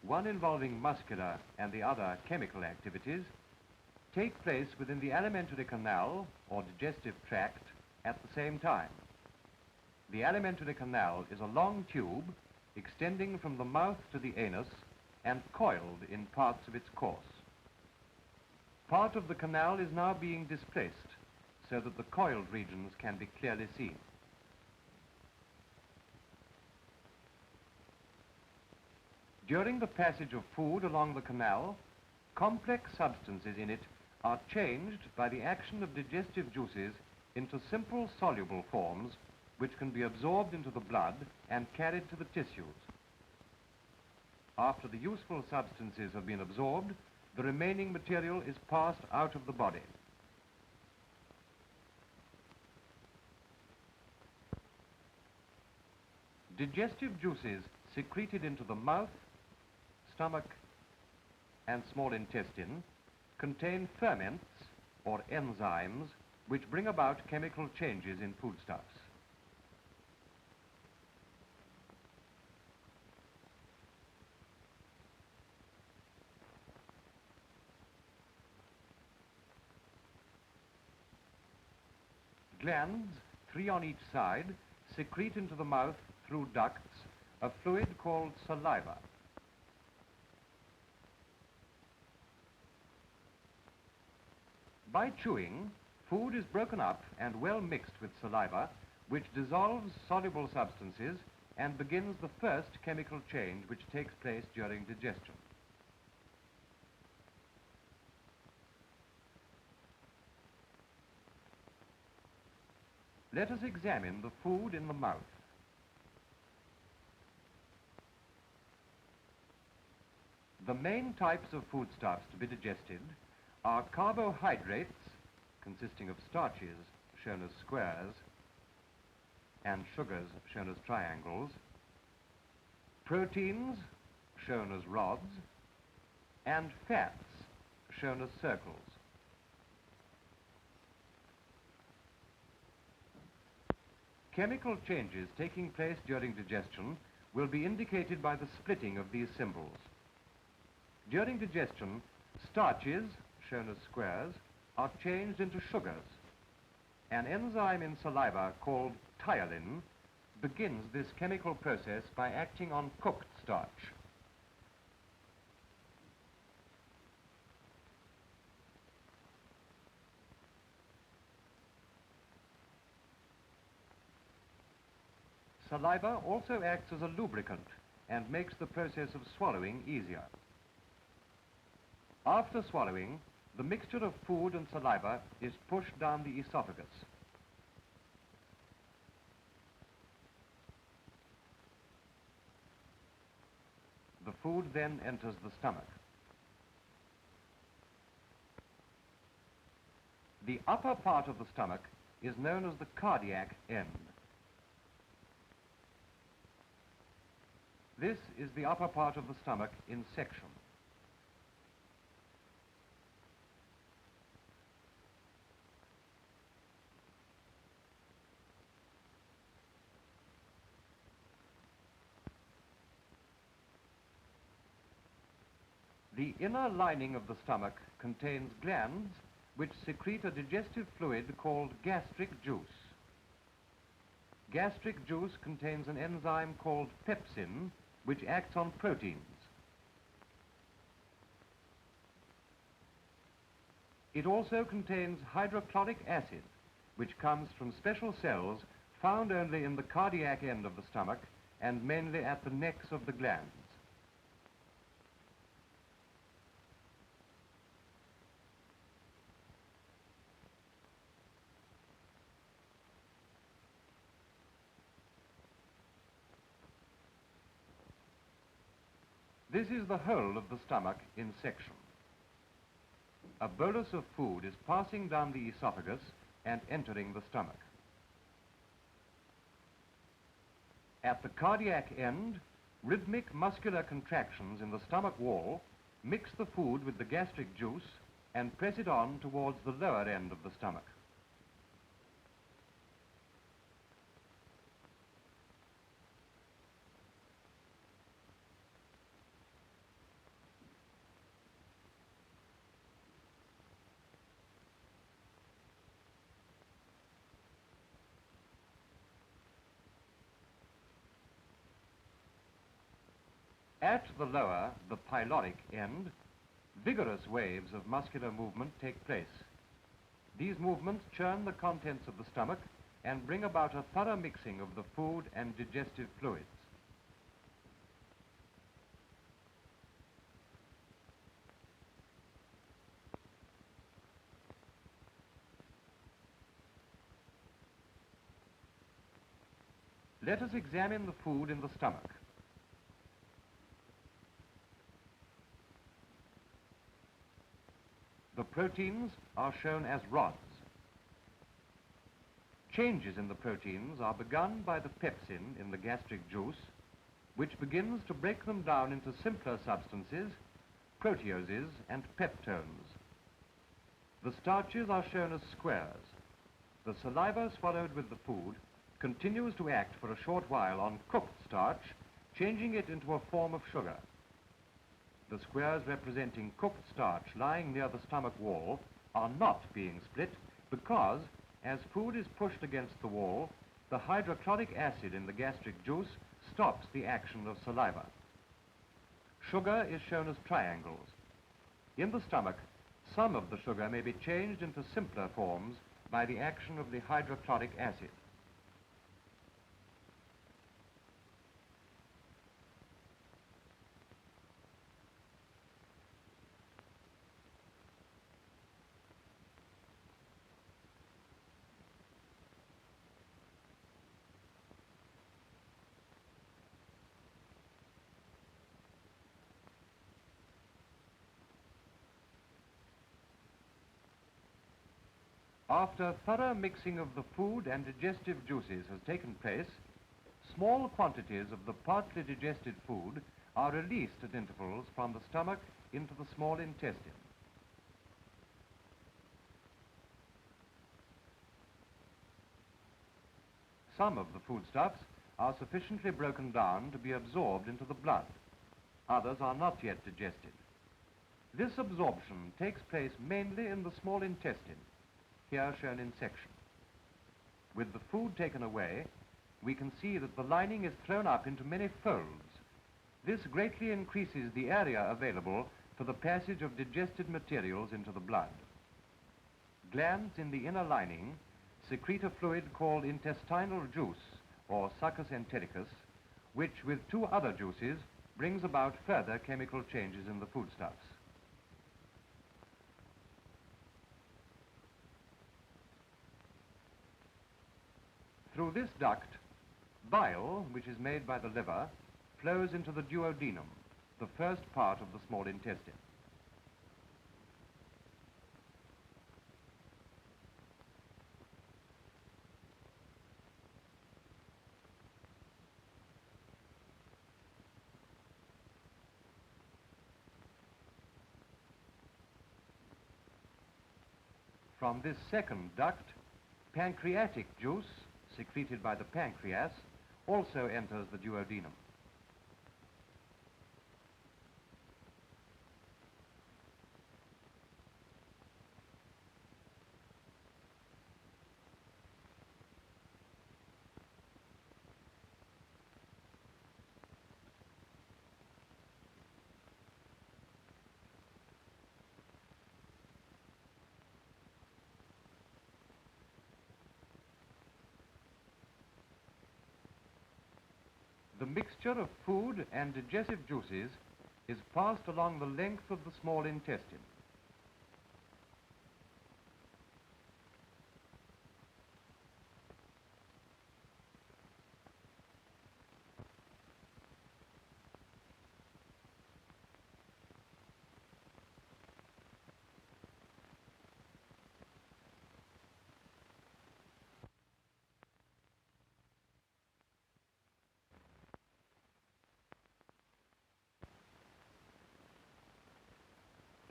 one involving muscular and the other chemical activities, take place within the alimentary canal or digestive tract at the same time. The alimentary canal is a long tube extending from the mouth to the anus and coiled in parts of its course. Part of the canal is now being displaced so that the coiled regions can be clearly seen. During the passage of food along the canal, complex substances in it are changed by the action of digestive juices into simple soluble forms which can be absorbed into the blood and carried to the tissues. After the useful substances have been absorbed, the remaining material is passed out of the body. Digestive juices secreted into the mouth, stomach, and small intestine contain ferments or enzymes which bring about chemical changes in foodstuffs. Glands, 3 on each side, secrete into the mouth through ducts a fluid called saliva. By chewing, food is broken up and well mixed with saliva, which dissolves soluble substances and begins the first chemical change which takes place during digestion. Let us examine the food in the mouth. The main types of foodstuffs to be digested are carbohydrates, consisting of starches, shown as squares, and sugars, shown as triangles, proteins, shown as rods, and fats, shown as circles. Chemical changes taking place during digestion will be indicated by the splitting of these symbols. During digestion, starches, shown as squares, are changed into sugars. An enzyme in saliva called ptyalin begins this chemical process by acting on cooked starch. Saliva also acts as a lubricant and makes the process of swallowing easier. After swallowing, the mixture of food and saliva is pushed down the esophagus. The food then enters the stomach. The upper part of the stomach is known as the cardiac end. This is the upper part of the stomach in section. The inner lining of the stomach contains glands which secrete a digestive fluid called gastric juice. Gastric juice contains an enzyme called pepsin, which acts on proteins. It also contains hydrochloric acid, which comes from special cells found only in the cardiac end of the stomach and mainly at the necks of the glands. This is the whole of the stomach in section. A bolus of food is passing down the esophagus and entering the stomach. At the cardiac end, rhythmic muscular contractions in the stomach wall mix the food with the gastric juice and press it on towards the lower end of the stomach. At the lower, the pyloric end, vigorous waves of muscular movement take place. These movements churn the contents of the stomach and bring about a thorough mixing of the food and digestive fluids. Let us examine the food in the stomach. The proteins are shown as rods. Changes in the proteins are begun by the pepsin in the gastric juice, which begins to break them down into simpler substances, proteoses and peptones. The starches are shown as squares. The saliva swallowed with the food continues to act for a short while on cooked starch, changing it into a form of sugar. The squares representing cooked starch lying near the stomach wall are not being split because, as food is pushed against the wall, the hydrochloric acid in the gastric juice stops the action of saliva. Sugar is shown as triangles. In the stomach, some of the sugar may be changed into simpler forms by the action of the hydrochloric acid. After thorough mixing of the food and digestive juices has taken place, small quantities of the partly digested food are released at intervals from the stomach into the small intestine. Some of the foodstuffs are sufficiently broken down to be absorbed into the blood. Others are not yet digested. This absorption takes place mainly in the small intestine, here shown in section. With the food taken away, we can see that the lining is thrown up into many folds. This greatly increases the area available for the passage of digested materials into the blood. Glands in the inner lining secrete a fluid called intestinal juice, or succus entericus, which with two other juices brings about further chemical changes in the foodstuffs. Through this duct, bile, which is made by the liver, flows into the duodenum, the first part of the small intestine. From this second duct, pancreatic juice, secreted by the pancreas, also enters the duodenum. The mixture of food and digestive juices is passed along the length of the small intestine.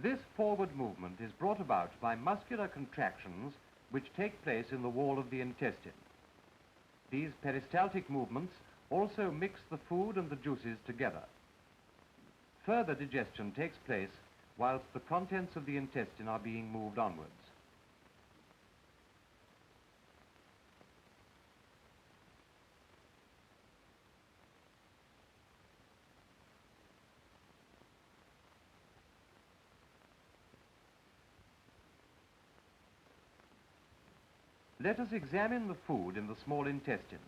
This forward movement is brought about by muscular contractions which take place in the wall of the intestine. These peristaltic movements also mix the food and the juices together. Further digestion takes place whilst the contents of the intestine are being moved onwards. Let us examine the food in the small intestine.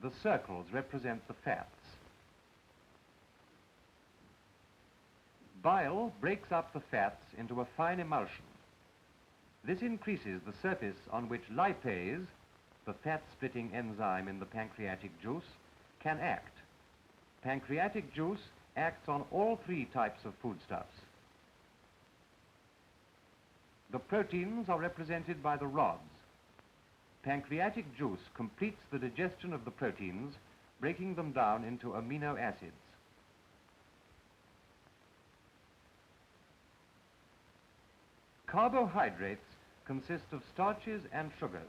The circles represent the fats. Bile breaks up the fats into a fine emulsion. This increases the surface on which lipase, the fat-splitting enzyme in the pancreatic juice, can act. Pancreatic juice acts on all three types of foodstuffs. The proteins are represented by the rods. Pancreatic juice completes the digestion of the proteins, breaking them down into amino acids. Carbohydrates consist of starches and sugars.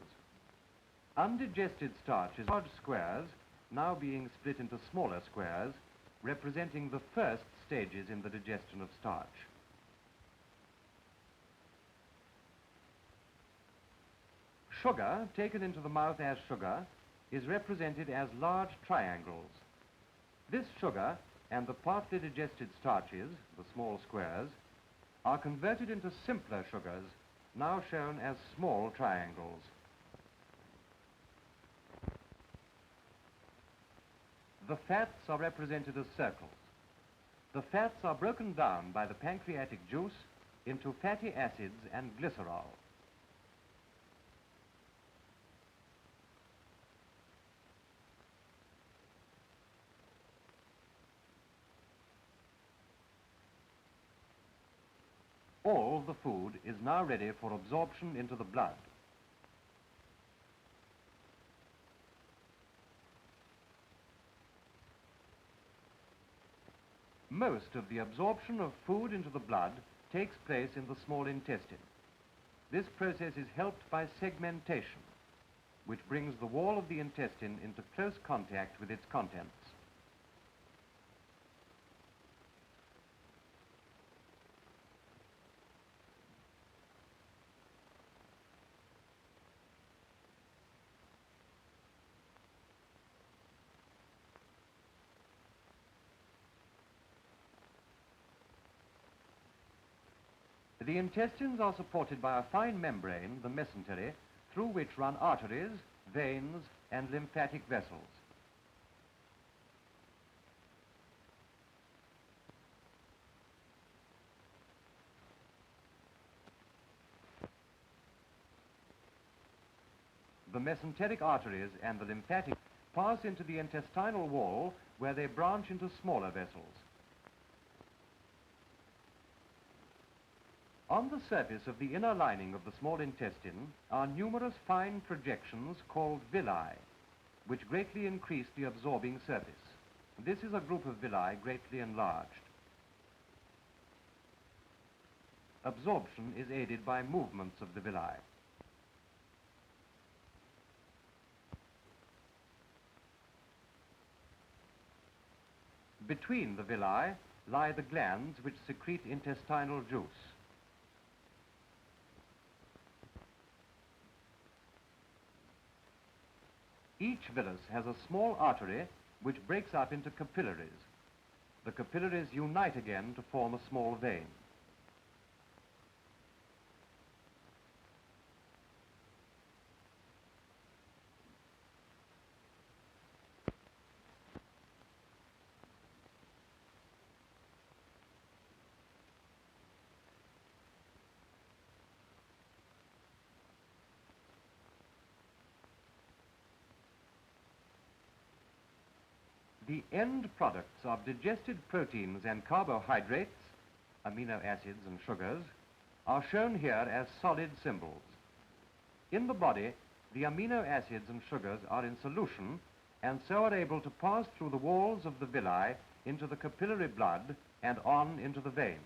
Undigested starch is large squares, now being split into smaller squares, representing the first stages in the digestion of starch. Sugar, taken into the mouth as sugar, is represented as large triangles. This sugar and the partly digested starches, the small squares, are converted into simpler sugars, now shown as small triangles. The fats are represented as circles. The fats are broken down by the pancreatic juice into fatty acids and glycerol. All the food is now ready for absorption into the blood. Most of the absorption of food into the blood takes place in the small intestine. This process is helped by segmentation, which brings the wall of the intestine into close contact with its contents. The intestines are supported by a fine membrane, the mesentery, through which run arteries, veins, and lymphatic vessels. The mesenteric arteries and the lymphatic pass into the intestinal wall, where they branch into smaller vessels. On the surface of the inner lining of the small intestine are numerous fine projections called villi, which greatly increase the absorbing surface. This is a group of villi greatly enlarged. Absorption is aided by movements of the villi. Between the villi lie the glands which secrete intestinal juice. Each villus has a small artery which breaks up into capillaries. The capillaries unite again to form a small vein. The end products of digested proteins and carbohydrates, amino acids and sugars, are shown here as solid symbols. In the body, the amino acids and sugars are in solution and so are able to pass through the walls of the villi into the capillary blood and on into the veins.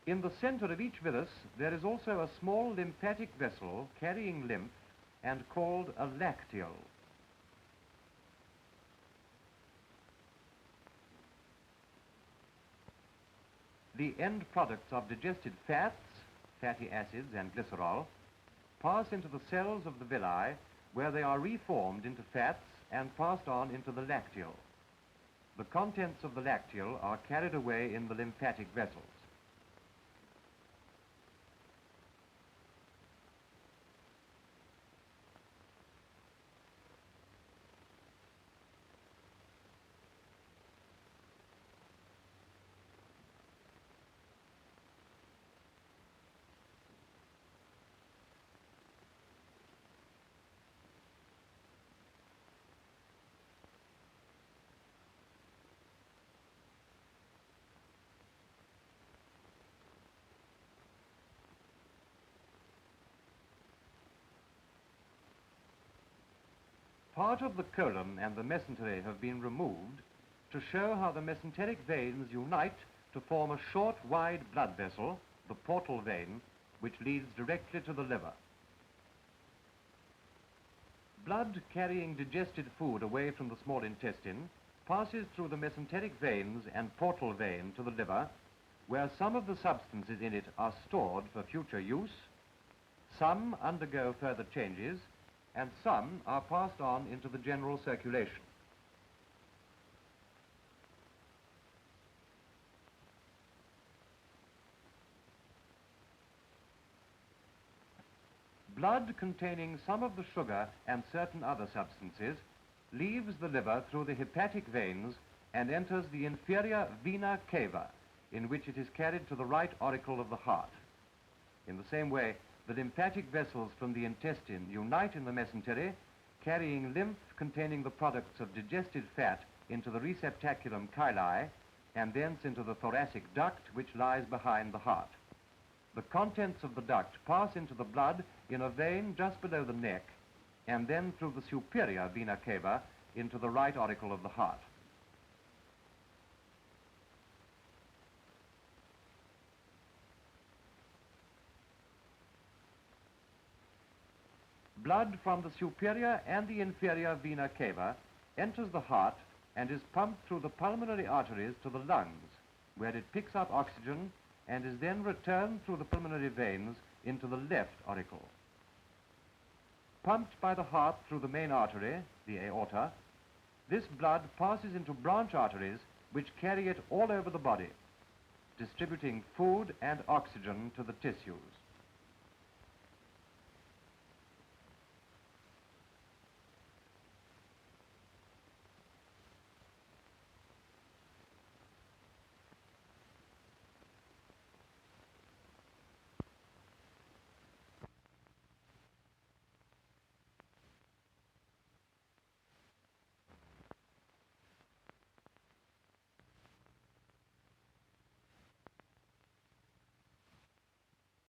In the center of each villus, there is also a small lymphatic vessel carrying lymph and called a lacteal. The end products of digested fats, fatty acids and glycerol, pass into the cells of the villi where they are reformed into fats and passed on into the lacteal. The contents of the lacteal are carried away in the lymphatic vessels. Part of the colon and the mesentery have been removed to show how the mesenteric veins unite to form a short, wide blood vessel, the portal vein, which leads directly to the liver. Blood carrying digested food away from the small intestine passes through the mesenteric veins and portal vein to the liver, where some of the substances in it are stored for future use, some undergo further changes, and some are passed on into the general circulation. Blood containing some of the sugar and certain other substances leaves the liver through the hepatic veins and enters the inferior vena cava, in which it is carried to the right auricle of the heart. In the same way, the lymphatic vessels from the intestine unite in the mesentery, carrying lymph containing the products of digested fat into the receptaculum chyli and thence into the thoracic duct, which lies behind the heart. The contents of the duct pass into the blood in a vein just below the neck and then through the superior vena cava into the right auricle of the heart. Blood from the superior and the inferior vena cava enters the heart and is pumped through the pulmonary arteries to the lungs, where it picks up oxygen and is then returned through the pulmonary veins into the left auricle. Pumped by the heart through the main artery, the aorta, this blood passes into branch arteries which carry it all over the body, distributing food and oxygen to the tissues.